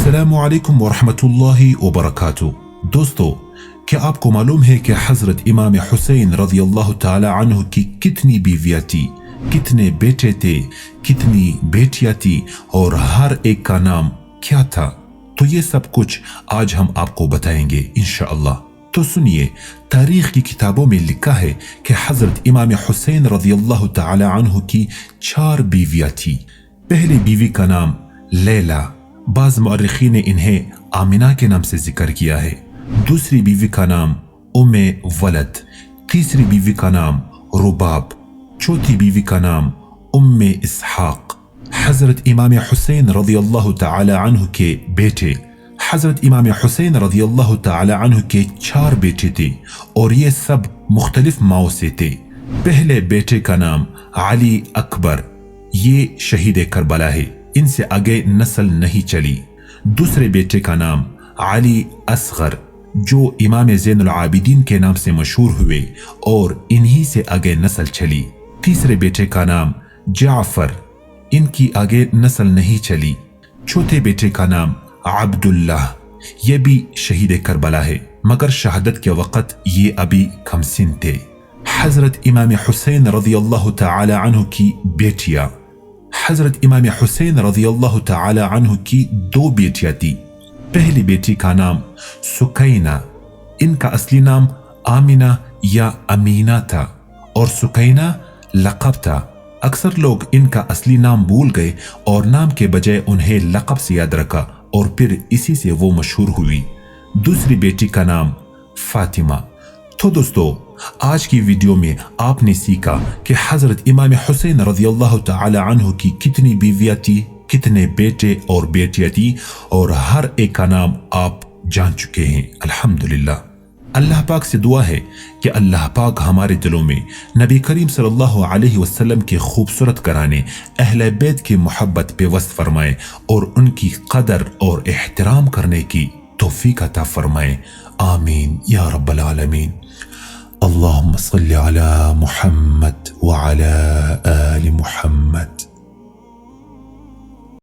السلام علیکم ورحمۃ اللہ وبرکاتہ۔ دوستو، کیا آپ کو معلوم ہے کہ حضرت امام حسین رضی اللہ تعالی عنہ کی کتنی بیویاں تھی، کتنے بیٹے تھے، کتنی بیٹیاں تھی اور ہر ایک کا نام کیا تھا؟ تو یہ سب کچھ آج ہم آپ کو بتائیں گے انشاءاللہ۔ تو سنیے، تاریخ کی کتابوں میں لکھا ہے کہ حضرت امام حسین رضی اللہ تعالی عنہ کی 4 بیویاں تھی۔ پہلی بیوی کا نام لیلا، بعض مورخین نے انہیں آمنہ کے نام سے ذکر کیا ہے۔ دوسری بیوی کا نام ام ولد، تیسری بیوی کا نام رباب، چوتھی بیوی کا نام ام اسحاق۔ حضرت امام حسین رضی اللہ تعالی عنہ کے بیٹے، حضرت امام حسین رضی اللہ تعالی عنہ کے 4 بیٹے تھے اور یہ سب مختلف ماؤں سے تھے۔ پہلے بیٹے کا نام علی اکبر، یہ شہید کربلا ہے، ان سے آگے نسل نہیں چلی۔ دوسرے بیٹے کا نام علی اصغر، جو امام زین العابدین کے نام سے مشہور ہوئے اور انہی سے آگے نسل چلی۔ تیسرے بیٹے کا نام جعفر، ان کی آگے نسل نہیں چلی۔ چوتھے بیٹے کا نام عبداللہ، یہ بھی شہید کربلا ہے، مگر شہادت کے وقت یہ ابھی کم سن تھے۔ حضرت امام حسین رضی اللہ تعالی عنہ کی بیٹیاں، حضرت امام حسین رضی اللہ تعالی عنہ کی 2 بیٹیاں تھی۔ پہلی بیٹی کا نام سکینہ، ان کا اصلی نام آمنہ یا امینہ تھا اور سکینہ لقب تھا۔ اکثر لوگ ان کا اصلی نام بھول گئے اور نام کے بجائے انہیں لقب سے یاد رکھا اور پھر اسی سے وہ مشہور ہوئی۔ دوسری بیٹی کا نام فاطمہ۔ تو دوستو، آج کی ویڈیو میں آپ نے سیکھا کہ حضرت امام حسین رضی اللہ تعالی عنہ کی کتنی بیویاں تھی، کتنے بیٹے اور بیٹیاں تھی، اور ہر ایک کا نام آپ جان چکے ہیں الحمدللہ۔ اللہ پاک سے دعا ہے کہ اللہ پاک ہمارے دلوں میں نبی کریم صلی اللہ علیہ وسلم کے خوبصورت گھرانے اہل بیت کی محبت پہ وسط فرمائے اور ان کی قدر اور احترام کرنے کی توفیق عطا فرمائے، آمین یا رب العالمین۔ اللهم صل على محمد وعلى آل محمد